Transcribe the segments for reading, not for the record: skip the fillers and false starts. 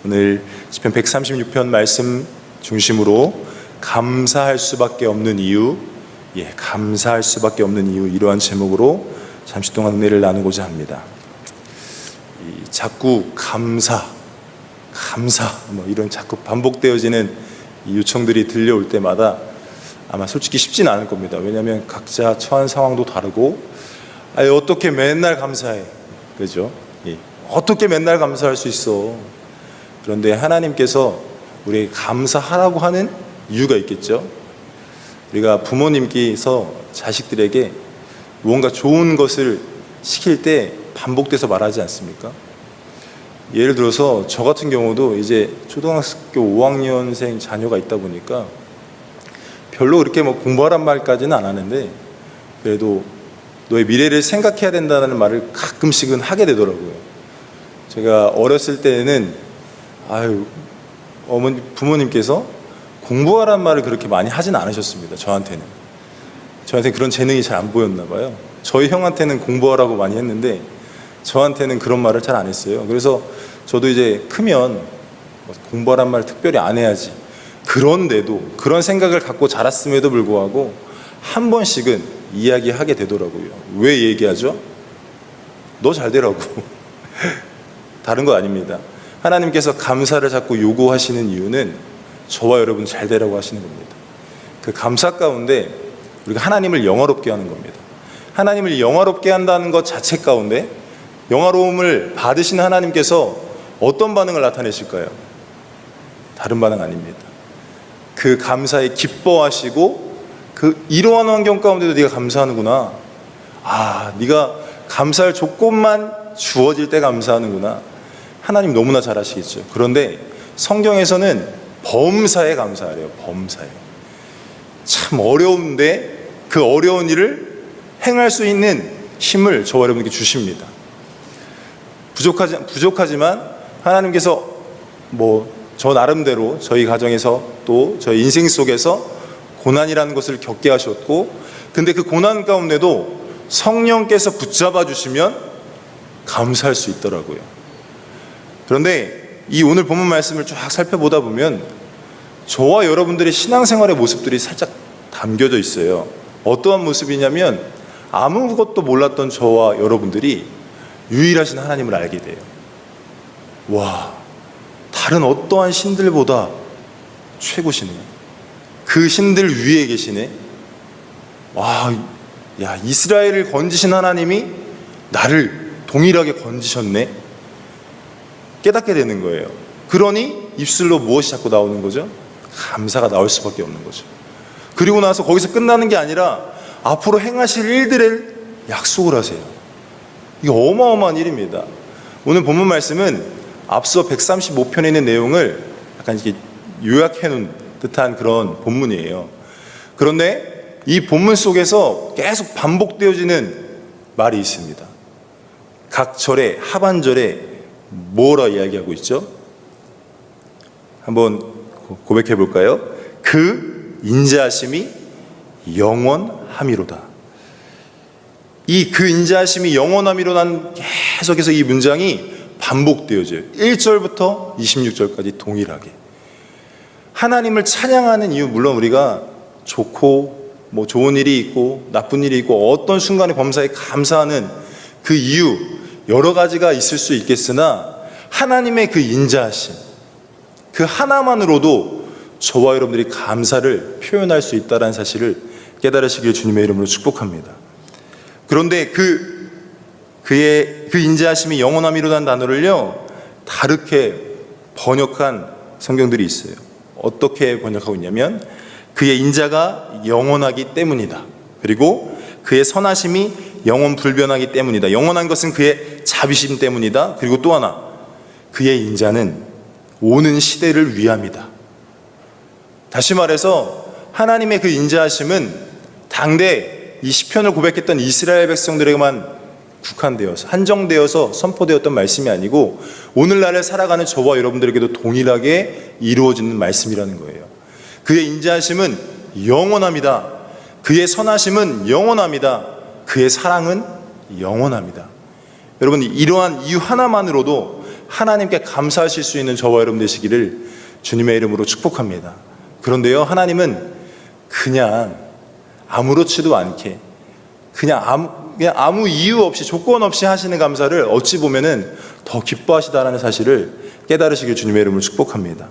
오늘 시편 136편 말씀 중심으로 감사할 수밖에 없는 이유, 감사할 수밖에 없는 이유, 이러한 제목으로 잠시 동안 은혜를 나누고자 합니다. 자꾸 감사 뭐 이런 자꾸 반복되어지는 이 요청들이 들려올 때마다 아마 솔직히 쉽진 않을 겁니다. 왜냐하면 각자 처한 상황도 다르고, 어떻게 맨날 감사해, 그죠? 어떻게 맨날 감사할 수 있어? 그런데 하나님께서 우리에게 감사하라고 하는 이유가 있겠죠. 우리가 부모님께서 자식들에게 무언가 좋은 것을 시킬 때 반복돼서 말하지 않습니까? 예를 들어서 저 같은 경우도 이제 초등학교 5학년생 자녀가 있다 보니까 별로 그렇게 뭐 공부하란 말까지는 안 하는데, 그래도 너의 미래를 생각해야 된다는 말을 가끔씩은 하게 되더라고요. 제가 어렸을 때는 부모님께서 공부하란 말을 그렇게 많이 하진 않으셨습니다. 저한테는 그런 재능이 잘 안 보였나 봐요. 저희 형한테는 공부하라고 많이 했는데 저한테는 그런 말을 잘 안 했어요. 그래서 저도 이제 크면 공부하란 말 특별히 안 해야지, 그런데도 그런 생각을 갖고 자랐음에도 불구하고 한 번씩은 이야기하게 되더라고요. 왜 얘기하죠? 너 잘 되라고. 다른 거 아닙니다. 하나님께서 감사를 자꾸 요구하시는 이유는 저와 여러분 잘 되라고 하시는 겁니다. 그 감사 가운데 우리가 하나님을 영화롭게 하는 겁니다. 하나님을 영화롭게 한다는 것 자체 가운데 영화로움을 받으신 하나님께서 어떤 반응을 나타내실까요? 다른 반응 아닙니다. 그 감사에 기뻐하시고, 이러한 환경 가운데도 네가 감사하는구나, 네가 감사할 조건만 주어질 때 감사하는구나. 하나님 너무나 잘 아시겠죠. 그런데 성경에서는 범사에 감사하래요. 범사에. 참 어려운데 그 어려운 일을 행할 수 있는 힘을 저와 여러분에게 주십니다. 부족하지만 하나님께서 저 나름대로 저희 가정에서 또 저희 인생 속에서 고난이라는 것을 겪게 하셨고, 근데 그 고난 가운데도 성령께서 붙잡아 주시면 감사할 수 있더라고요. 그런데 이 오늘 본문 말씀을 쫙 살펴보다 보면 저와 여러분들의 신앙생활의 모습들이 살짝 담겨져 있어요. 어떠한 모습이냐면 아무것도 몰랐던 저와 여러분들이 유일하신 하나님을 알게 돼요. 와, 다른 어떠한 신들보다 최고시네. 그 신들 위에 계시네. 이스라엘을 건지신 하나님이 나를 동일하게 건지셨네. 깨닫게 되는 거예요. 그러니 입술로 무엇이 자꾸 나오는 거죠? 감사가 나올 수밖에 없는 거죠. 그리고 나서 거기서 끝나는 게 아니라 앞으로 행하실 일들을 약속을 하세요. 이게 어마어마한 일입니다. 오늘 본문 말씀은 앞서 135편에 있는 내용을 약간 이렇게 요약해 놓은 듯한 그런 본문이에요. 그런데 이 본문 속에서 계속 반복되어지는 말이 있습니다. 각 절의 하반절에 뭐라 이야기하고 있죠? 한번 고백해 볼까요? 그 인자하심이 영원함이로다. 그 인자하심이 영원함이로는 계속해서 이 문장이 반복되어져요. 1절부터 26절까지 동일하게. 하나님을 찬양하는 이유, 물론 우리가 좋고 좋은 일이 있고 나쁜 일이 있고 어떤 순간에 범사에 감사하는 그 이유 여러 가지가 있을 수 있겠으나, 하나님의 그 인자하심, 그 하나만으로도 저와 여러분들이 감사를 표현할 수 있다는 사실을 깨달으시길 주님의 이름으로 축복합니다. 그런데 그의 그 인자하심이 영원함이로라는 단어를요 다르게 번역한 성경들이 있어요. 어떻게 번역하고 있냐면, 그의 인자가 영원하기 때문이다. 그리고 그의 선하심이 영원 불변하기 때문이다. 영원한 것은 그의 자비심 때문이다. 그리고 또 하나, 그의 인자는 오는 시대를 위함이다. 다시 말해서 하나님의 그 인자하심은 당대 이 시편을 고백했던 이스라엘 백성들에게만 국한되어서 한정되어서 선포되었던 말씀이 아니고 오늘날을 살아가는 저와 여러분들에게도 동일하게 이루어지는 말씀이라는 거예요. 그의 인자하심은 영원합니다. 그의 선하심은 영원합니다. 그의 사랑은 영원합니다. 여러분, 이러한 이유 하나만으로도 하나님께 감사하실 수 있는 저와 여러분 되시기를 주님의 이름으로 축복합니다. 그런데요, 하나님은 그냥 아무렇지도 않게 그냥 아무 이유 없이 조건 없이 하시는 감사를 어찌 보면은 더 기뻐하시다라는 사실을 깨달으시길 주님의 이름으로 축복합니다.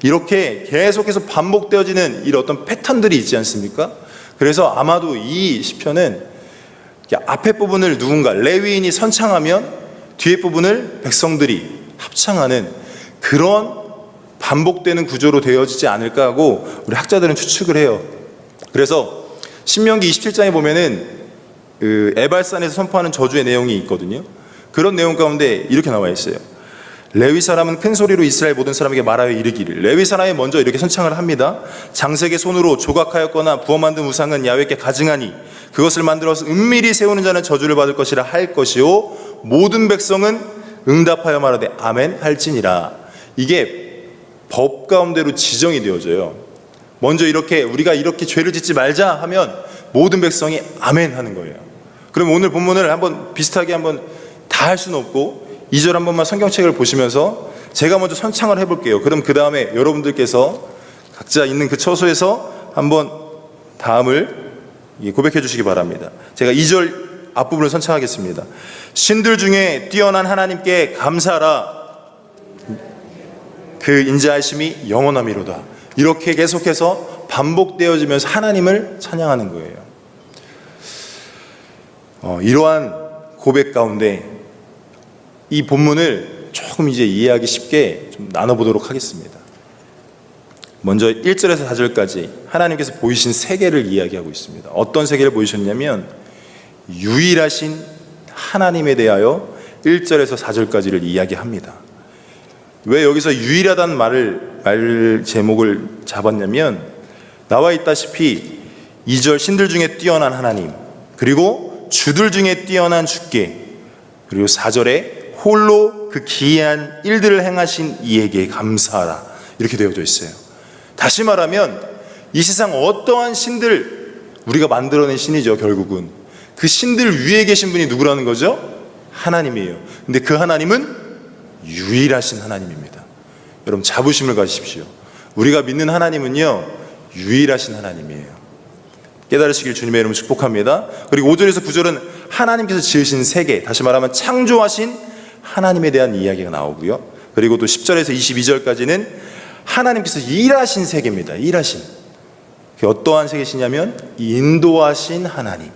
이렇게 계속해서 반복되어지는 이런 어떤 패턴들이 있지 않습니까? 그래서 아마도 이 시편은 앞에 부분을 누군가 레위인이 선창하면 뒤에 부분을 백성들이 합창하는 그런 반복되는 구조로 되어지지 않을까 하고 우리 학자들은 추측을 해요. 그래서 신명기 27장에 보면은 에발산에서 선포하는 저주의 내용이 있거든요. 그런 내용 가운데 이렇게 나와 있어요. 레위 사람은 큰 소리로 이스라엘 모든 사람에게 말하여 이르기를. 레위 사람이 먼저 이렇게 선창을 합니다. 장색의 손으로 조각하였거나 부어 만든 우상은 야훼께 가증하니 그것을 만들어서 은밀히 세우는 자는 저주를 받을 것이라 할 것이요 모든 백성은 응답하여 말하되 아멘 할지니라. 이게 법 가운데로 지정이 되어져요. 먼저 이렇게 우리가 이렇게 죄를 짓지 말자 하면 모든 백성이 아멘 하는 거예요. 그럼 오늘 본문을 한번 비슷하게 한번 다 할 수는 없고 2절 한 번만 성경책을 보시면서 제가 먼저 선창을 해볼게요. 그럼 그 다음에 여러분들께서 각자 있는 그 처소에서 한번 다음을 고백해 주시기 바랍니다. 제가 2절 앞부분을 선창하겠습니다. 신들 중에 뛰어난 하나님께 감사하라. 그 인자하심이 영원함이로다. 이렇게 계속해서 반복되어지면서 하나님을 찬양하는 거예요. 이러한 고백 가운데 이 본문을 조금 이제 이해하기 쉽게 좀 나눠보도록 하겠습니다. 먼저 1절에서 4절까지 하나님께서 보이신 세계를 이야기하고 있습니다. 어떤 세계를 보이셨냐면 유일하신 하나님에 대하여 1절에서 4절까지를 이야기합니다. 왜 여기서 유일하다는 말 제목을 잡았냐면 나와 있다시피 2절 신들 중에 뛰어난 하나님, 그리고 주들 중에 뛰어난 주께, 그리고 4절에 홀로 그 기이한 일들을 행하신 이에게 감사하라, 이렇게 되어져 있어요. 다시 말하면 이 세상 어떠한 신들, 우리가 만들어낸 신이죠. 결국은 그 신들 위에 계신 분이 누구라는 거죠? 하나님이에요. 근데 그 하나님은 유일하신 하나님입니다. 여러분 자부심을 가지십시오. 우리가 믿는 하나님은요 유일하신 하나님이에요. 깨달으시길 주님의 이름으로 축복합니다. 그리고 5절에서 9절은 하나님께서 지으신 세계, 다시 말하면 창조하신 하나님에 대한 이야기가 나오고요. 그리고 또 10절에서 22절까지는 하나님께서 일하신 세계입니다. 일하신. 그게 어떠한 세계시냐면 인도하신 하나님,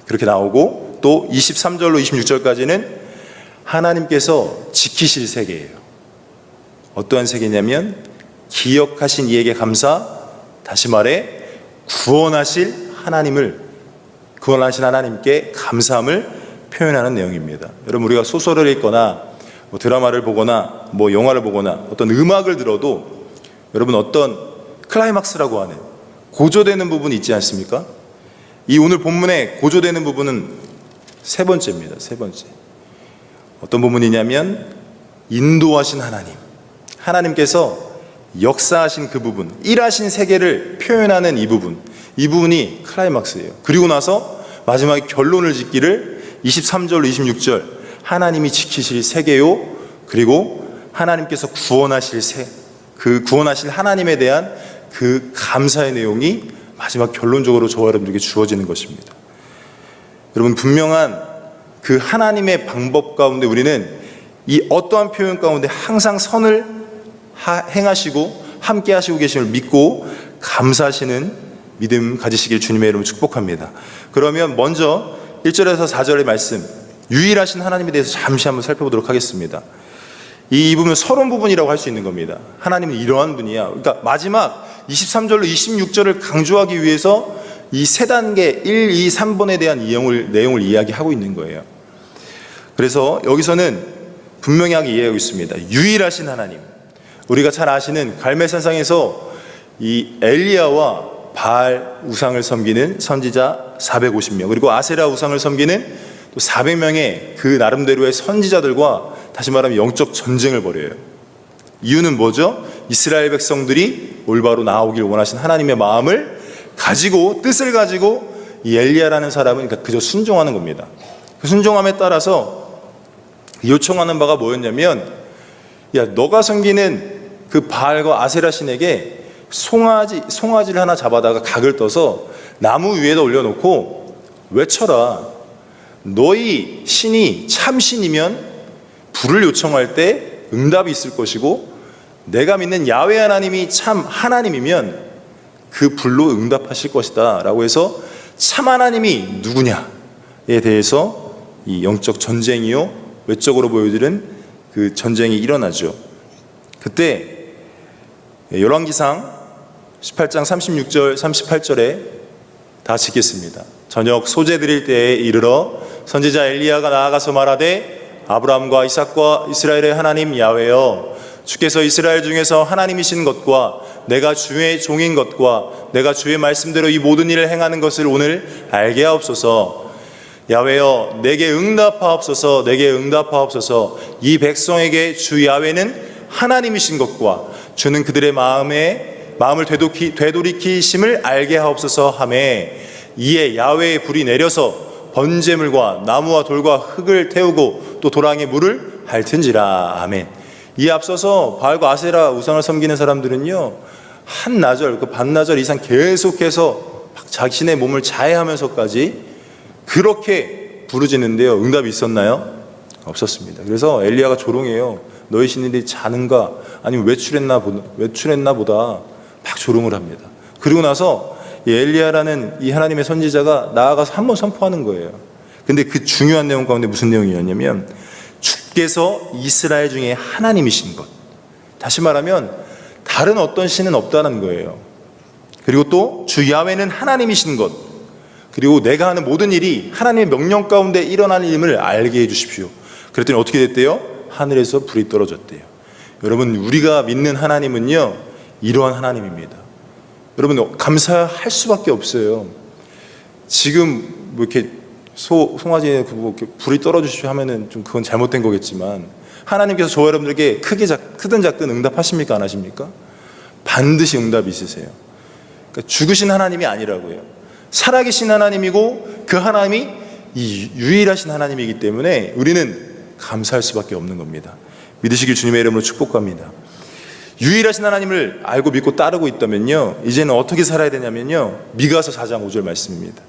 그렇게 나오고, 또 23절로 26절까지는 하나님께서 지키실 세계예요. 어떠한 세계냐면 기억하신 이에게 감사, 다시 말해 구원하신 하나님께 감사함을 표현하는 내용입니다. 여러분 우리가 소설을 읽거나 드라마를 보거나 영화를 보거나 어떤 음악을 들어도 여러분 어떤 클라이막스라고 하는 고조되는 부분이 있지 않습니까? 이 오늘 본문에 고조되는 부분은 세 번째입니다. 세 번째. 어떤 부분이냐면 인도하신 하나님께서 역사하신 그 부분, 일하신 세계를 표현하는 이 부분이 클라이막스예요. 그리고 나서 마지막에 결론을 짓기를 23절로 26절 하나님이 지키실 세계요, 그리고 하나님께서 구원하실 하나님에 대한 그 감사의 내용이 마지막 결론적으로 저와 여러분들에게 주어지는 것입니다. 여러분 분명한 그 하나님의 방법 가운데 우리는 이 어떠한 표현 가운데 항상 선을 행하시고 함께 하시고 계심을 믿고 감사하시는 믿음 가지시길 주님의 이름으로 축복합니다. 그러면 먼저 1절에서 4절의 말씀, 유일하신 하나님에 대해서 잠시 한번 살펴보도록 하겠습니다. 이 부분은 서론 부분이라고 할 수 있는 겁니다. 하나님은 이러한 분이야. 그러니까 마지막 23절로 26절을 강조하기 위해서 이 세 단계 1, 2, 3번에 대한 내용을 이야기하고 있는 거예요. 그래서 여기서는 분명하게 이해하고 있습니다. 유일하신 하나님. 우리가 잘 아시는 갈멜산상에서 이 엘리야와 바알 우상을 섬기는 선지자 450명, 그리고 아세라 우상을 섬기는 또 400명의 그 나름대로의 선지자들과 다시 말하면 영적 전쟁을 벌여요. 이유는 뭐죠? 이스라엘 백성들이 올바로 나오길 원하신 하나님의 마음을 가지고, 뜻을 가지고 이 엘리야라는 사람은 그저 순종하는 겁니다. 그 순종함에 따라서 요청하는 바가 뭐였냐면, 야, 너가 섬기는 그 바알과 아세라 신에게 송아지를 하나 잡아다가 각을 떠서 나무 위에다 올려놓고 외쳐라. 너희 신이 참신이면 불을 요청할 때 응답이 있을 것이고, 내가 믿는 야훼 하나님이 참 하나님이면 그 불로 응답하실 것이다 라고 해서 참 하나님이 누구냐에 대해서 이 영적 전쟁이요 외적으로 보여드린 그 전쟁이 일어나죠. 그때 열왕기상 18장 36절 38절에 다 짓겠습니다. 저녁 소재 드릴 때에 이르러 선지자 엘리야가 나아가서 말하되 아브라함과 이삭과 이스라엘의 하나님 야훼여, 주께서 이스라엘 중에서 하나님이신 것과 내가 주의 종인 것과 내가 주의 말씀대로 이 모든 일을 행하는 것을 오늘 알게 하옵소서. 야훼여, 내게 응답하옵소서. 내게 응답하옵소서. 이 백성에게 주 야훼는 하나님이신 것과 주는 그들의 마음을 되돌이키심을 알게 하옵소서 하매, 이에 야훼의 불이 내려서 번제물과 나무와 돌과 흙을 태우고 또 도랑에 물을 핥은지라. 아멘. 이 앞서서 바알과 아세라 우상을 섬기는 사람들은요, 한나절, 그 반나절 이상 계속해서 자신의 몸을 자해하면서까지 그렇게 부르짖는데요, 응답이 있었나요? 없었습니다. 그래서 엘리야가 조롱해요. 너희 신들이 자는가 아니면 외출했나 보다 막 조롱을 합니다. 그리고 나서 이 엘리야라는 이 하나님의 선지자가 나아가서 한번 선포하는 거예요. 근데 그 중요한 내용 가운데 무슨 내용이었냐면, 주께서 이스라엘 중에 하나님이신 것, 다시 말하면 다른 어떤 신은 없다는 거예요. 그리고 또 주 야훼는 하나님이신 것, 그리고 내가 하는 모든 일이 하나님의 명령 가운데 일어나는 일임을 알게 해주십시오. 그랬더니 어떻게 됐대요? 하늘에서 불이 떨어졌대요. 여러분, 우리가 믿는 하나님은요, 이러한 하나님입니다. 여러분, 감사할 수밖에 없어요. 지금 뭐 이렇게 송아지에 불이 떨어지시오 하면은 좀 그건 잘못된 거겠지만, 하나님께서 저와 여러분들에게 크든 작든 응답하십니까? 안 하십니까? 반드시 응답이 있으세요. 그러니까 죽으신 하나님이 아니라고요. 살아계신 하나님이고, 그 하나님이 이 유일하신 하나님이기 때문에 우리는 감사할 수밖에 없는 겁니다. 믿으시길 주님의 이름으로 축복합니다. 유일하신 하나님을 알고 믿고 따르고 있다면요, 이제는 어떻게 살아야 되냐면요, 미가서 4장 5절 말씀입니다.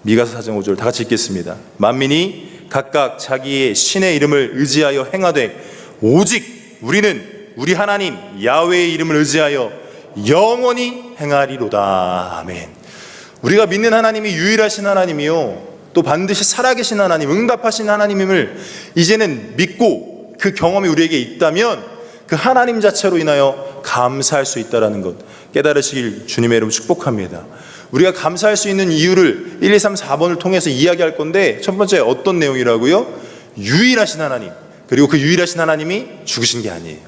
미가서 4장 5절 다 같이 읽겠습니다. 만민이 각각 자기의 신의 이름을 의지하여 행하되 오직 우리는 우리 하나님 야훼의 이름을 의지하여 영원히 행하리로다. 아멘. 우리가 믿는 하나님이 유일하신 하나님이요, 또 반드시 살아계신 하나님, 응답하신 하나님임을 이제는 믿고 그 경험이 우리에게 있다면 그 하나님 자체로 인하여 감사할 수 있다는 것 깨달으시길 주님의 이름으로 축복합니다. 우리가 감사할 수 있는 이유를 1, 2, 3, 4번을 통해서 이야기할 건데, 첫 번째 어떤 내용이라고요? 유일하신 하나님, 그리고 그 유일하신 하나님이 죽으신 게 아니에요.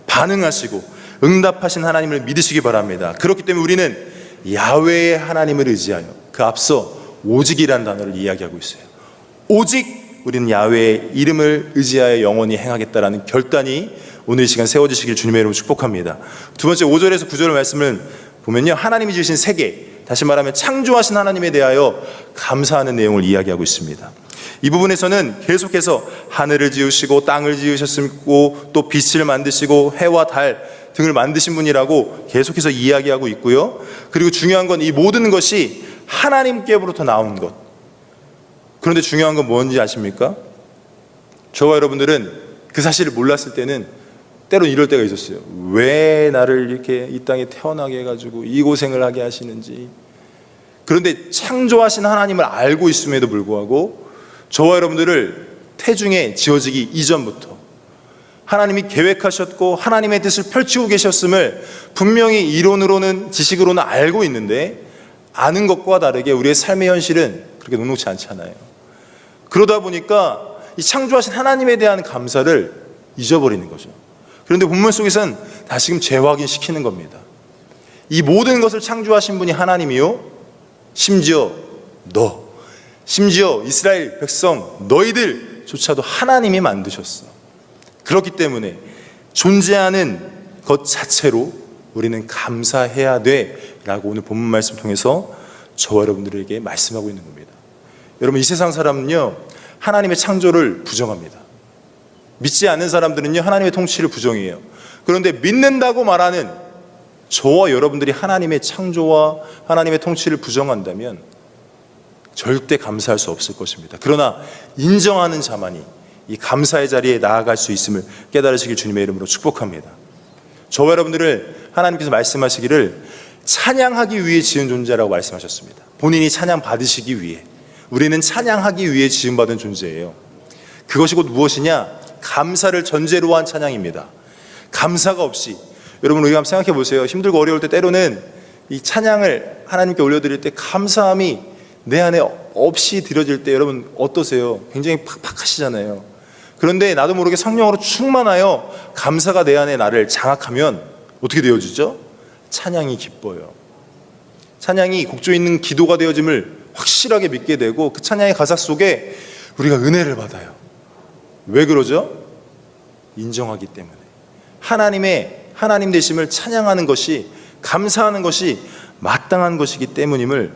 반응하시고 응답하신 하나님을 믿으시기 바랍니다. 그렇기 때문에 우리는 야훼의 하나님을 의지하여, 그 앞서 오직이라는 단어를 이야기하고 있어요. 오직 우리는 야훼의 이름을 의지하여 영원히 행하겠다라는 결단이 오늘 이 시간 세워지시길 주님의 이름으로 축복합니다. 두 번째 5절에서 9절 말씀을 보면요, 하나님이 지으신 세계, 다시 말하면 창조하신 하나님에 대하여 감사하는 내용을 이야기하고 있습니다. 이 부분에서는 계속해서 하늘을 지으시고 땅을 지으셨고 또 빛을 만드시고 해와 달 등을 만드신 분이라고 계속해서 이야기하고 있고요. 그리고 중요한 건 이 모든 것이 하나님께로부터 나온 것. 그런데 중요한 건 뭔지 아십니까? 저와 여러분들은 그 사실을 몰랐을 때는 때론 이럴 때가 있었어요. 왜 나를 이렇게 이 땅에 태어나게 해가지고 이 고생을 하게 하시는지. 그런데 창조하신 하나님을 알고 있음에도 불구하고 저와 여러분들을 태중에 지어지기 이전부터 하나님이 계획하셨고 하나님의 뜻을 펼치고 계셨음을 분명히 이론으로는, 지식으로는 알고 있는데, 아는 것과 다르게 우리의 삶의 현실은 그렇게 녹록지 않잖아요. 그러다 보니까 이 창조하신 하나님에 대한 감사를 잊어버리는 거죠. 그런데 본문 속에서는 다시금 재확인시키는 겁니다. 이 모든 것을 창조하신 분이 하나님이요, 심지어 심지어 이스라엘 백성 너희들조차도 하나님이 만드셨어. 그렇기 때문에 존재하는 것 자체로 우리는 감사해야 돼 라고 오늘 본문 말씀 통해서 저와 여러분들에게 말씀하고 있는 겁니다. 여러분, 이 세상 사람은요, 하나님의 창조를 부정합니다. 믿지 않는 사람들은요, 하나님의 통치를 부정해요. 그런데 믿는다고 말하는 저와 여러분들이 하나님의 창조와 하나님의 통치를 부정한다면 절대 감사할 수 없을 것입니다. 그러나 인정하는 자만이 이 감사의 자리에 나아갈 수 있음을 깨달으시길 주님의 이름으로 축복합니다. 저와 여러분들을 하나님께서 말씀하시기를 찬양하기 위해 지은 존재라고 말씀하셨습니다. 본인이 찬양 받으시기 위해, 우리는 찬양하기 위해 지음받은 존재예요. 그것이 곧 무엇이냐? 감사를 전제로 한 찬양입니다. 감사가 없이, 여러분 우리가 한번 생각해 보세요. 힘들고 어려울 때 때로는 이 찬양을 하나님께 올려드릴 때 감사함이 내 안에 없이 드려질 때 여러분 어떠세요? 굉장히 팍팍하시잖아요. 그런데 나도 모르게 성령으로 충만하여 감사가 내 안에 나를 장악하면 어떻게 되어지죠? 찬양이 기뻐요. 찬양이 곡조 있는 기도가 되어짐을 확실하게 믿게 되고 그 찬양의 가사 속에 우리가 은혜를 받아요. 왜 그러죠? 인정하기 때문에. 하나님의 하나님 되심을 찬양하는 것이, 감사하는 것이 마땅한 것이기 때문임을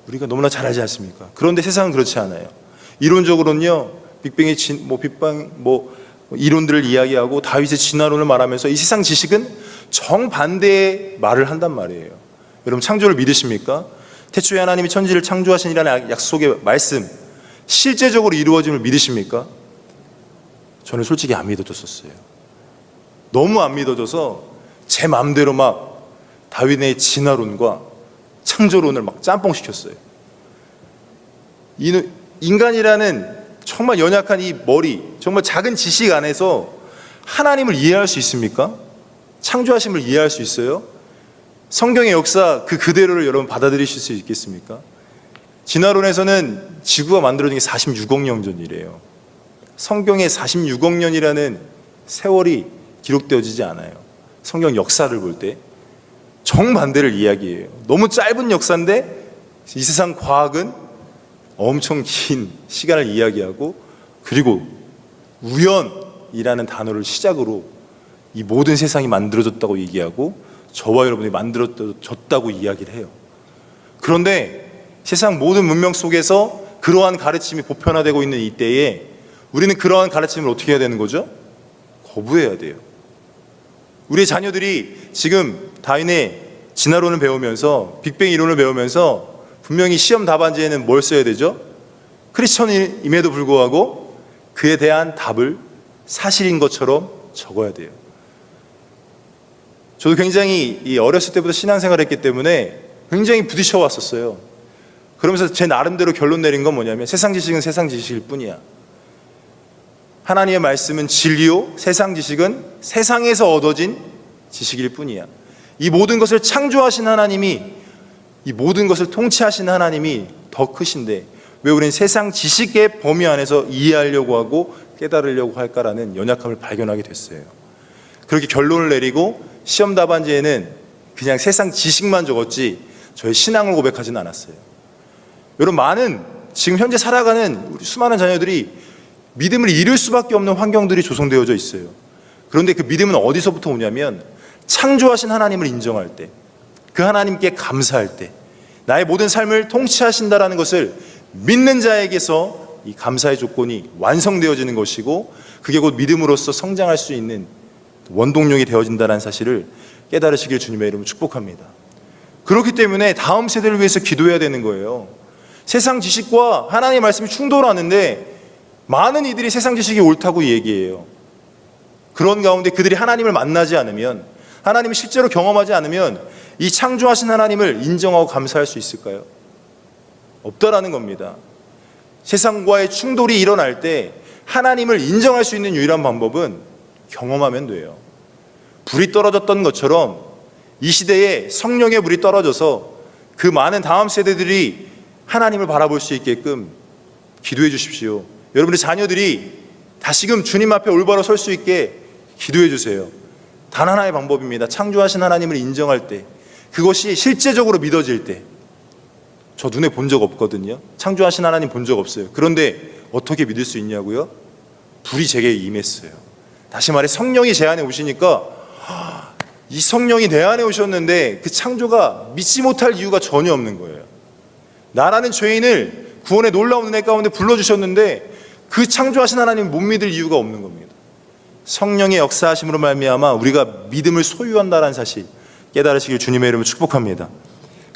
우리가 너무나 잘 알지 않습니까? 그런데 세상은 그렇지 않아요. 이론적으로는요, 빅뱅의 이론들을 이야기하고 다윗의 진화론을 말하면서 이 세상 지식은 정반대의 말을 한단 말이에요. 여러분 창조를 믿으십니까? 태초에 하나님이 천지를 창조하시니라는 약속의 말씀 실제적으로 이루어짐을 믿으십니까? 저는 솔직히 안 믿어졌었어요. 너무 안 믿어져서 제 마음대로 막 다윗의 진화론과 창조론을 막 짬뽕시켰어요. 인간이라는 정말 연약한 이 머리, 정말 작은 지식 안에서 하나님을 이해할 수 있습니까? 창조하심을 이해할 수 있어요? 성경의 역사 그대로를 여러분 받아들이실 수 있겠습니까? 진화론에서는 지구가 만들어진 게 46억 년 전이래요. 성경에 46억 년이라는 세월이 기록되어지지 않아요. 성경 역사를 볼 때 정반대를 이야기해요. 너무 짧은 역사인데 이 세상 과학은 엄청 긴 시간을 이야기하고, 그리고 우연이라는 단어를 시작으로 이 모든 세상이 만들어졌다고 얘기하고 저와 여러분이 만들어졌다고 이야기를 해요. 그런데 세상 모든 문명 속에서 그러한 가르침이 보편화되고 있는 이때에 우리는 그러한 가르침을 어떻게 해야 되는 거죠? 거부해야 돼요. 우리의 자녀들이 지금 다윈의 진화론을 배우면서, 빅뱅 이론을 배우면서 분명히 시험 답안지에는 뭘 써야 되죠? 크리스천임에도 불구하고 그에 대한 답을 사실인 것처럼 적어야 돼요. 저도 굉장히 어렸을 때부터 신앙생활을 했기 때문에 굉장히 부딪혀 왔었어요. 그러면서 제 나름대로 결론 내린 건 뭐냐면 세상 지식은 세상 지식일 뿐이야. 하나님의 말씀은 진리요, 세상 지식은 세상에서 얻어진 지식일 뿐이야. 이 모든 것을 창조하신 하나님이, 이 모든 것을 통치하신 하나님이 더 크신데 왜 우리는 세상 지식의 범위 안에서 이해하려고 하고 깨달으려고 할까라는 연약함을 발견하게 됐어요. 그렇게 결론을 내리고 시험 답안지에는 그냥 세상 지식만 적었지 저의 신앙을 고백하지는 않았어요. 여러분, 많은 지금 현재 살아가는 우리 수많은 자녀들이 믿음을 잃을 수밖에 없는 환경들이 조성되어져 있어요. 그런데 그 믿음은 어디서부터 오냐면 창조하신 하나님을 인정할 때, 그 하나님께 감사할 때, 나의 모든 삶을 통치하신다라는 것을 믿는 자에게서 이 감사의 조건이 완성되어지는 것이고 그게 곧 믿음으로써 성장할 수 있는 원동력이 되어진다는 사실을 깨달으시길 주님의 이름으로 축복합니다. 그렇기 때문에 다음 세대를 위해서 기도해야 되는 거예요. 세상 지식과 하나님의 말씀이 충돌하는데 많은 이들이 세상 지식이 옳다고 얘기해요. 그런 가운데 그들이 하나님을 만나지 않으면, 하나님을 실제로 경험하지 않으면 이 창조하신 하나님을 인정하고 감사할 수 있을까요? 없다라는 겁니다. 세상과의 충돌이 일어날 때 하나님을 인정할 수 있는 유일한 방법은 경험하면 돼요. 불이 떨어졌던 것처럼 이 시대에 성령의 불이 떨어져서 그 많은 다음 세대들이 하나님을 바라볼 수 있게끔 기도해 주십시오. 여러분의 자녀들이 다시금 주님 앞에 올바로 설 수 있게 기도해 주세요. 단 하나의 방법입니다. 창조하신 하나님을 인정할 때, 그것이 실제적으로 믿어질 때. 저 눈에 본 적 없거든요. 창조하신 하나님 본 적 없어요. 그런데 어떻게 믿을 수 있냐고요? 불이 제게 임했어요. 다시 말해 성령이 제 안에 오시니까 이 성령이 내 안에 오셨는데 그 창조가 믿지 못할 이유가 전혀 없는 거예요. 나라는 죄인을 구원의 놀라운 은혜 가운데 불러주셨는데 그 창조하신 하나님을 못 믿을 이유가 없는 겁니다. 성령의 역사하심으로 말미암아 우리가 믿음을 소유한다는 사실 깨달으시길 주님의 이름으로 축복합니다.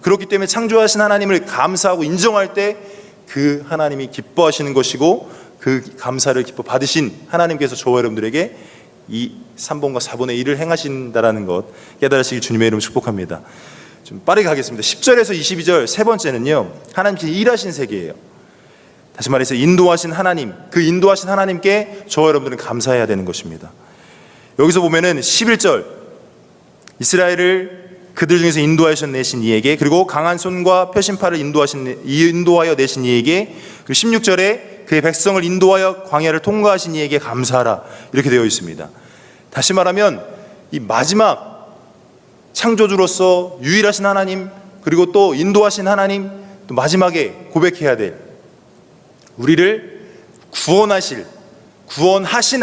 그렇기 때문에 창조하신 하나님을 감사하고 인정할 때 그 하나님이 기뻐하시는 것이고, 그 감사를 기뻐 받으신 하나님께서 저와 여러분들에게 이 3번과 4번의 1을 행하신다라는 것 깨달으시길 주님의 이름으로 축복합니다. 좀 빠르게 가겠습니다. 10절에서 22절 세 번째는요, 하나님께서 일하신 세계예요. 다시 말해서 인도하신 하나님, 그 인도하신 하나님께 저와 여러분들은 감사해야 되는 것입니다. 여기서 보면은 11절, 이스라엘을 그들 중에서 인도하셔내신 이에게, 그리고 강한 손과 표심팔을 인도하여 내신 이에게, 그리고 16절에 그의 백성을 인도하여 광야를 통과하신 이에게 감사하라, 이렇게 되어 있습니다. 다시 말하면 이 마지막 창조주로서 유일하신 하나님, 그리고 또 인도하신 하나님, 또 마지막에 고백해야 될 우리를 구원하신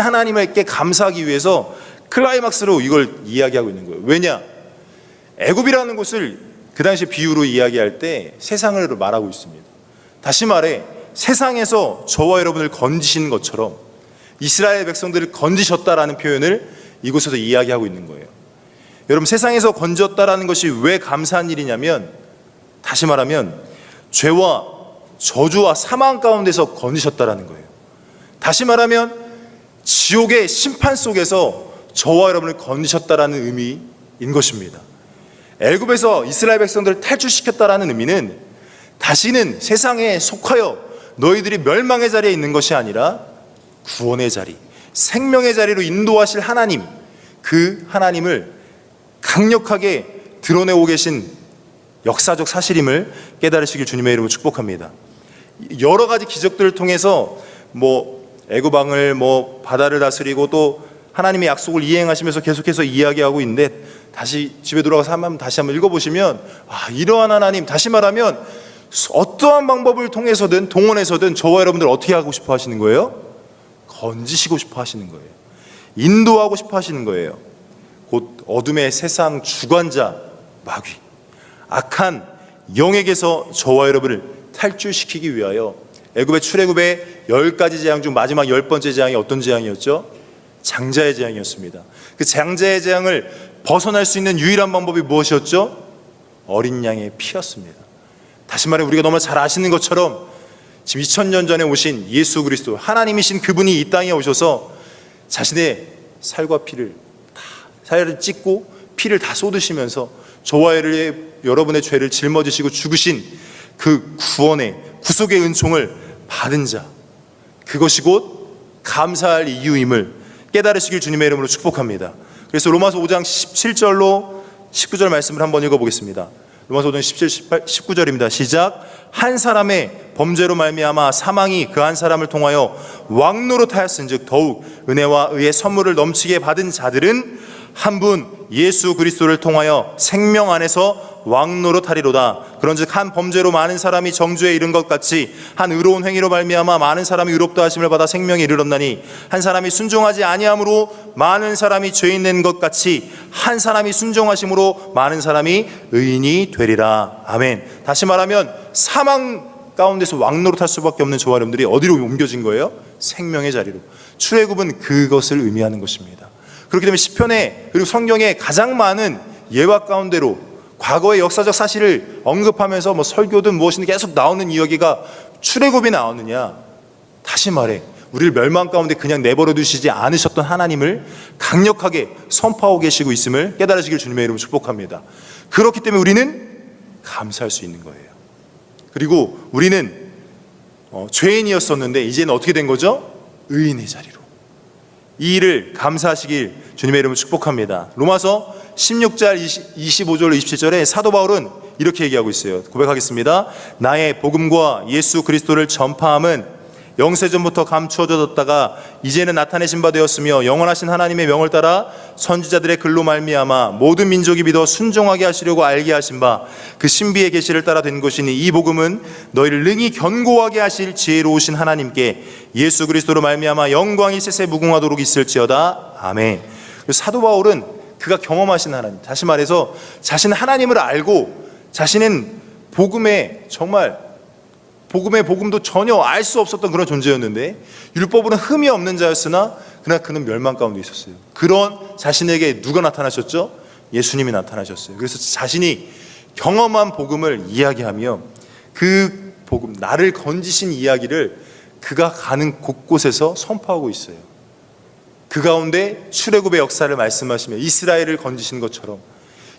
하나님께 감사하기 위해서 클라이막스로 이걸 이야기하고 있는 거예요. 왜냐? 애굽이라는 곳을 그 당시 비유로 이야기할 때 세상을 말하고 있습니다. 다시 말해 세상에서 저와 여러분을 건지신 것처럼 이스라엘 백성들을 건지셨다라는 표현을 이곳에서 이야기하고 있는 거예요. 여러분, 세상에서 건졌다라는 것이 왜 감사한 일이냐면, 다시 말하면 죄와 저주와 사망 가운데서 건지셨다라는 거예요. 다시 말하면 지옥의 심판 속에서 저와 여러분을 건지셨다라는 의미인 것입니다. 애굽에서 이스라엘 백성들을 탈출시켰다라는 의미는 다시는 세상에 속하여 너희들이 멸망의 자리에 있는 것이 아니라 구원의 자리, 생명의 자리로 인도하실 하나님, 그 하나님을 강력하게 드러내고 계신 역사적 사실임을 깨달으시길 주님의 이름으로 축복합니다. 여러 가지 기적들을 통해서 애굽 왕을 바다를 다스리고 또 하나님의 약속을 이행하시면서 계속해서 이야기하고 있는데, 다시 집에 돌아가서 다시 한번 읽어보시면 이러한 하나님, 다시 말하면 어떠한 방법을 통해서든 동원해서든 저와 여러분들 어떻게 하고 싶어 하시는 거예요? 건지시고 싶어 하시는 거예요. 인도하고 싶어 하시는 거예요. 곧 어둠의 세상 주관자 마귀, 악한 영에게서 저와 여러분을 탈출시키기 위하여 애굽의 출애굽의 10가지 재앙 중 마지막 10번째 재앙이 어떤 재앙이었죠? 장자의 재앙이었습니다. 그 장자의 재앙을 벗어날 수 있는 유일한 방법이 무엇이었죠? 어린 양의 피였습니다. 다시 말해 우리가 너무 잘 아시는 것처럼 지금 2000년 전에 오신 예수 그리스도, 하나님이신 그분이 이 땅에 오셔서 자신의 살과 피를 살을 찢고 피를 다 쏟으시면서 저와 여러분의 죄를 짊어지시고 죽으신 그 구원의 구속의 은총을 받은 자, 그것이 곧 감사할 이유임을 깨달으시길 주님의 이름으로 축복합니다. 그래서 로마서 5장 17절로 19절 말씀을 한번 읽어보겠습니다. 로마서 5장 17, 19절입니다. 시작. 한 사람의 범죄로 말미암아 사망이 그 한 사람을 통하여 왕노릇하였은즉 더욱 은혜와 의의 선물을 넘치게 받은 자들은 한 분 예수 그리스도를 통하여 생명 안에서 왕노릇하리로다. 그런즉 한 범죄로 많은 사람이 정죄에 이른 것 같이 한 의로운 행위로 말미암아 많은 사람이 의롭다 하심을 받아 생명에 이르렀나니 한 사람이 순종하지 아니함으로 많은 사람이 죄인 된 것 같이 한 사람이 순종하심으로 많은 사람이 의인이 되리라. 아멘. 다시 말하면 사망 가운데서 왕노릇할 수밖에 없는 저와 여러분들이 어디로 옮겨진 거예요? 생명의 자리로. 출애굽은 그것을 의미하는 것입니다. 그렇기 때문에 시편에, 그리고 성경에 가장 많은 예화 가운데로 과거의 역사적 사실을 언급하면서 설교든 무엇이든 계속 나오는 이야기가 출애굽이 나오느냐? 다시 말해 우리를 멸망 가운데 그냥 내버려 두시지 않으셨던 하나님을 강력하게 선포하고 계시고 있음을 깨달으시길 주님의 이름으로 축복합니다. 그렇기 때문에 우리는 감사할 수 있는 거예요. 그리고 우리는 죄인이었었는데 이제는 어떻게 된 거죠? 의인의 자리로. 이 일을 감사하시길 주님의 이름으로 축복합니다. 로마서 16절 25절로 27절에 사도 바울은 이렇게 얘기하고 있어요. 고백하겠습니다. 나의 복음과 예수 그리스도를 전파함은 영세전부터 감추어졌다가 이제는 나타내신 바 되었으며 영원하신 하나님의 명을 따라 선지자들의 글로 말미암아 모든 민족이 믿어 순종하게 하시려고 알게 하신 바 그 신비의 계시를 따라 된 것이니 이 복음은 너희를 능히 견고하게 하실 지혜로우신 하나님께 예수 그리스도로 말미암아 영광이 세세 무궁하도록 있을지어다. 아멘. 사도 바울은 그가 경험하신 하나님, 다시 말해서 자신은 하나님을 알고 자신은 복음도 전혀 알 수 없었던 그런 존재였는데 율법으로는 흠이 없는 자였으나 그러나 그는 멸망 가운데 있었어요. 그런 자신에게 누가 나타나셨죠? 예수님이 나타나셨어요. 그래서 자신이 경험한 복음을 이야기하며 그 복음, 나를 건지신 이야기를 그가 가는 곳곳에서 선포하고 있어요. 그 가운데 출애굽의 역사를 말씀하시며 이스라엘을 건지신 것처럼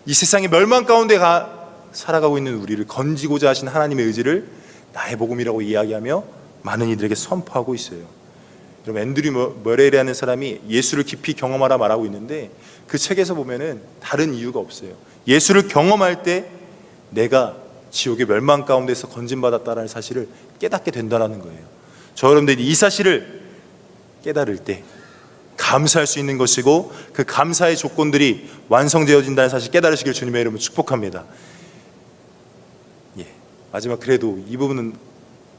이 세상의 멸망 가운데 살아가고 있는 우리를 건지고자 하신 하나님의 의지를 나의 복음이라고 이야기하며 많은 이들에게 선포하고 있어요. 여러분, 앤드류 머레이라는 사람이 예수를 깊이 경험하라 말하고 있는데 그 책에서 보면은 다른 이유가 없어요. 예수를 경험할 때 내가 지옥의 멸망 가운데서 건진받았다라는 사실을 깨닫게 된다는 거예요. 저 여러분들이 이 사실을 깨달을 때 감사할 수 있는 것이고 그 감사의 조건들이 완성되어진다는 사실 깨달으시길 주님의 이름으로 축복합니다. 마지막 그래도 이 부분은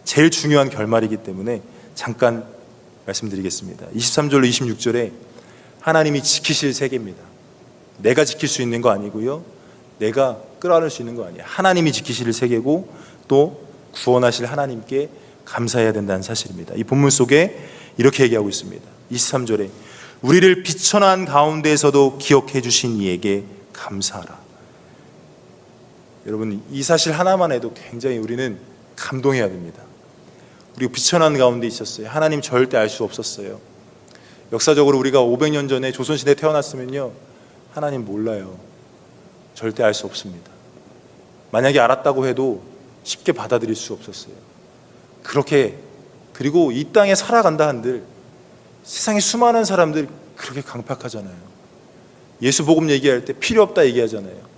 제일 중요한 결말이기 때문에 잠깐 말씀드리겠습니다. 23절로 26절에 하나님이 지키실 세계입니다. 내가 지킬 수 있는 거 아니고요, 내가 끌어안을 수 있는 거 아니에요. 하나님이 지키실 세계고 또 구원하실 하나님께 감사해야 된다는 사실입니다. 이 본문 속에 이렇게 얘기하고 있습니다. 23절에 우리를 비천한 가운데에서도 기억해 주신 이에게 감사하라. 여러분, 이 사실 하나만 해도 굉장히 우리는 감동해야 됩니다. 우리가 비천한 가운데 있었어요. 하나님 절대 알 수 없었어요. 역사적으로 우리가 500년 전에 조선시대에 태어났으면요, 하나님 몰라요. 절대 알 수 없습니다. 만약에 알았다고 해도 쉽게 받아들일 수 없었어요. 그리고 이 땅에 살아간다 한들 세상에 수많은 사람들 그렇게 강팍하잖아요. 예수 복음 얘기할 때 필요 없다 얘기하잖아요.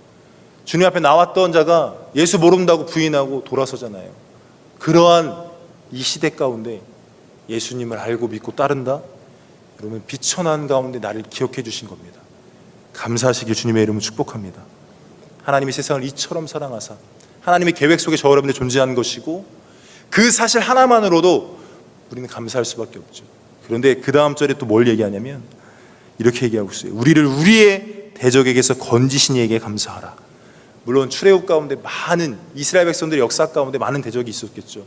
주님 앞에 나왔던 자가 예수 모른다고 부인하고 돌아서잖아요. 그러한 이 시대 가운데 예수님을 알고 믿고 따른다? 여러분, 비천한 가운데 나를 기억해 주신 겁니다. 감사하시길 주님의 이름으로 축복합니다. 하나님이 세상을 이처럼 사랑하사 하나님의 계획 속에 저 여러분들 존재하는 것이고 그 사실 하나만으로도 우리는 감사할 수밖에 없죠. 그런데 그 다음 절에 또 뭘 얘기하냐면 이렇게 얘기하고 있어요. 우리를 우리의 대적에게서 건지신 이에게 감사하라. 물론 출애굽 가운데 많은 이스라엘 백성들의 역사 가운데 많은 대적이 있었겠죠.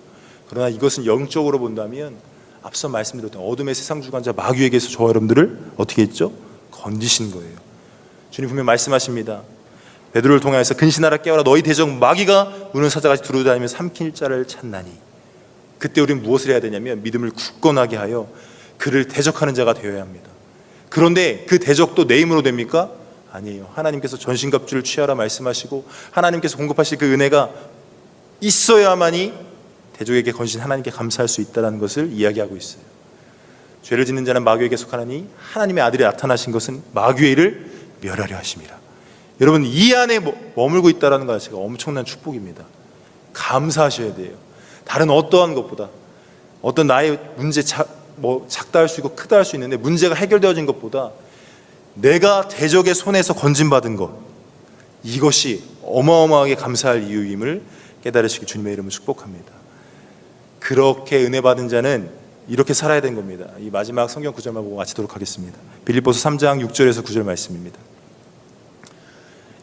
그러나 이것은 영적으로 본다면 앞서 말씀드렸던 어둠의 세상 주관자 마귀에게서 저 여러분들을 어떻게 했죠? 건지신 거예요. 주님 분명 말씀하십니다. 베드로를 통하여서 근신하라 깨어라 너희 대적 마귀가 우는 사자같이 두루다니며 삼킬 자를 찾나니. 그때 우리는 무엇을 해야 되냐면 믿음을 굳건하게 하여 그를 대적하는 자가 되어야 합니다. 그런데 그 대적도 내 힘으로 됩니까? 아니에요. 하나님께서 전신갑주를 취하라 말씀하시고 하나님께서 공급하실 그 은혜가 있어야만이 대적에게 건신 하나님께 감사할 수 있다는 것을 이야기하고 있어요. 죄를 짓는 자는 마귀에게 속하나니 하나님의 아들이 나타나신 것은 마귀의 일을 멸하려 하심이라. 여러분, 이 안에 머물고 있다는 것 자체가 엄청난 축복입니다. 감사하셔야 돼요. 다른 어떠한 것보다 어떤 나의 문제 작다 할 수 있고 크다 할 수 있는데 문제가 해결되어진 것보다 내가 대적의 손에서 건진받은 것, 이것이 어마어마하게 감사할 이유임을 깨달으시기 주님의 이름을 축복합니다. 그렇게 은혜 받은 자는 이렇게 살아야 되는 겁니다. 이 마지막 성경 구절만 보고 마치도록 하겠습니다. 빌립보서 3장 6절에서 9절 말씀입니다.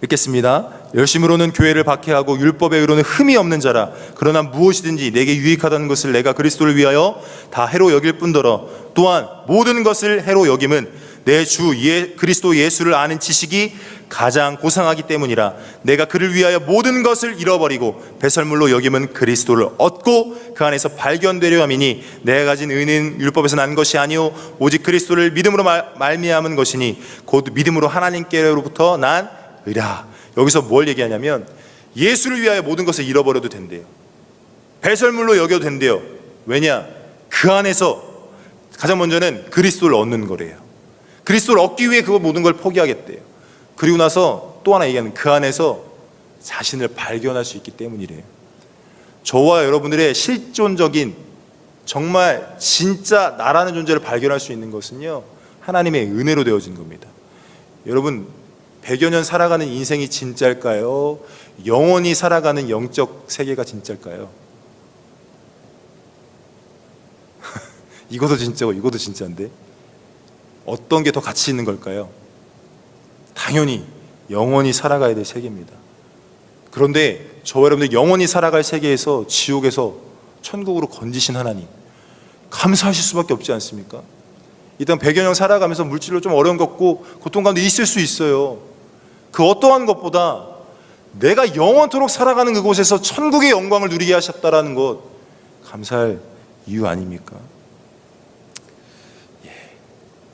읽겠습니다. 열심으로는 교회를 박해하고 율법에 의로는 흠이 없는 자라. 그러나 무엇이든지 내게 유익하다는 것을 내가 그리스도를 위하여 다 해로 여길 뿐더러 또한 모든 것을 해로 여김은 내 주 그리스도 예수를 아는 지식이 가장 고상하기 때문이라. 내가 그를 위하여 모든 것을 잃어버리고 배설물로 여김은 그리스도를 얻고 그 안에서 발견되려 함이니 내가 가진 의는 율법에서 난 것이 아니요 오직 그리스도를 믿음으로 말미암은 것이니 곧 믿음으로 하나님께로부터 난 의라. 여기서 뭘 얘기하냐면 예수를 위하여 모든 것을 잃어버려도 된대요. 배설물로 여겨도 된대요. 왜냐? 그 안에서 가장 먼저는 그리스도를 얻는 거래요. 그리스도를 얻기 위해 그 모든 걸 포기하겠대요. 그리고 나서 또 하나 얘기하는 그 안에서 자신을 발견할 수 있기 때문이래요. 저와 여러분들의 실존적인 정말 진짜 나라는 존재를 발견할 수 있는 것은요, 하나님의 은혜로 되어진 겁니다. 여러분, 100여 년 살아가는 인생이 진짜일까요? 영원히 살아가는 영적 세계가 진짜일까요? 이것도 진짜고 이것도 진짜인데 어떤 게 더 가치 있는 걸까요? 당연히 영원히 살아가야 될 세계입니다. 그런데 저와 여러분들 영원히 살아갈 세계에서 지옥에서 천국으로 건지신 하나님 감사하실 수밖에 없지 않습니까? 이 땅 100여 년 살아가면서 물질로 좀 어려운 것 같고 고통 가운데 있을 수 있어요. 그 어떠한 것보다 내가 영원토록 살아가는 그곳에서 천국의 영광을 누리게 하셨다라는 것, 감사할 이유 아닙니까?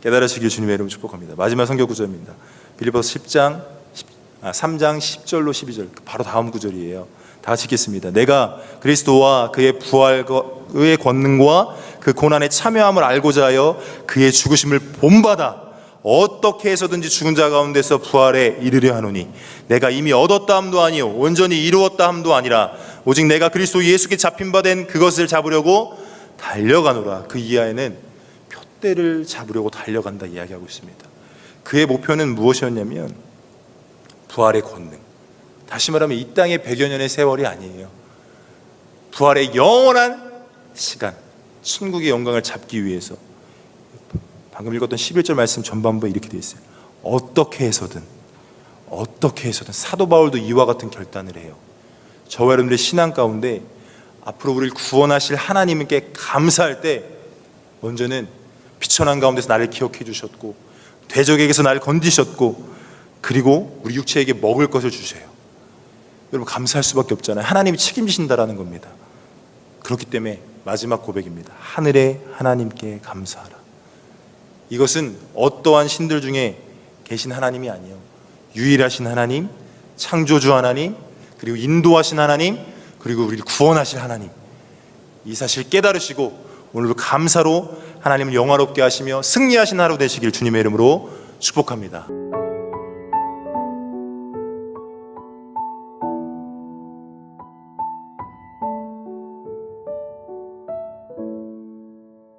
깨달으시길 주님의 이름으로 축복합니다. 마지막 성경 구절입니다. 빌립보서 3장 10절로 12절, 바로 다음 구절이에요. 다 같이 읽겠습니다. 내가 그리스도와 그의 부활의 권능과 그 고난에 참여함을 알고자 하여 그의 죽으심을 본받아 어떻게 해서든지 죽은 자 가운데서 부활에 이르려 하노니 내가 이미 얻었다 함도 아니요 온전히 이루었다 함도 아니라 오직 내가 그리스도 예수께 잡힌 바 된 그것을 잡으려고 달려가노라. 그 이하에는 표대를 잡으려고 달려간다 이야기하고 있습니다. 그의 목표는 무엇이었냐면 부활의 권능, 다시 말하면 이 땅의 100여 년의 세월이 아니에요. 부활의 영원한 시간, 천국의 영광을 잡기 위해서. 방금 읽었던 11절 말씀 전반부에 이렇게 되어 있어요. 어떻게 해서든 사도 바울도 이와 같은 결단을 해요. 저와 여러분들의 신앙 가운데 앞으로 우리를 구원하실 하나님께 감사할 때 먼저는 비천한 가운데서 나를 기억해 주셨고 대적에게서 나를 건지셨고 그리고 우리 육체에게 먹을 것을 주세요. 여러분 감사할 수밖에 없잖아요. 하나님이 책임지신다라는 겁니다. 그렇기 때문에 마지막 고백입니다. 하늘의 하나님께 감사하라. 이것은 어떠한 신들 중에 계신 하나님이 아니에요. 유일하신 하나님, 창조주 하나님, 그리고 인도하신 하나님, 그리고 우리를 구원하실 하나님, 이 사실 깨달으시고 오늘도 감사로 하나님을 영화롭게 하시며 승리하신 하루 되시길 주님의 이름으로 축복합니다.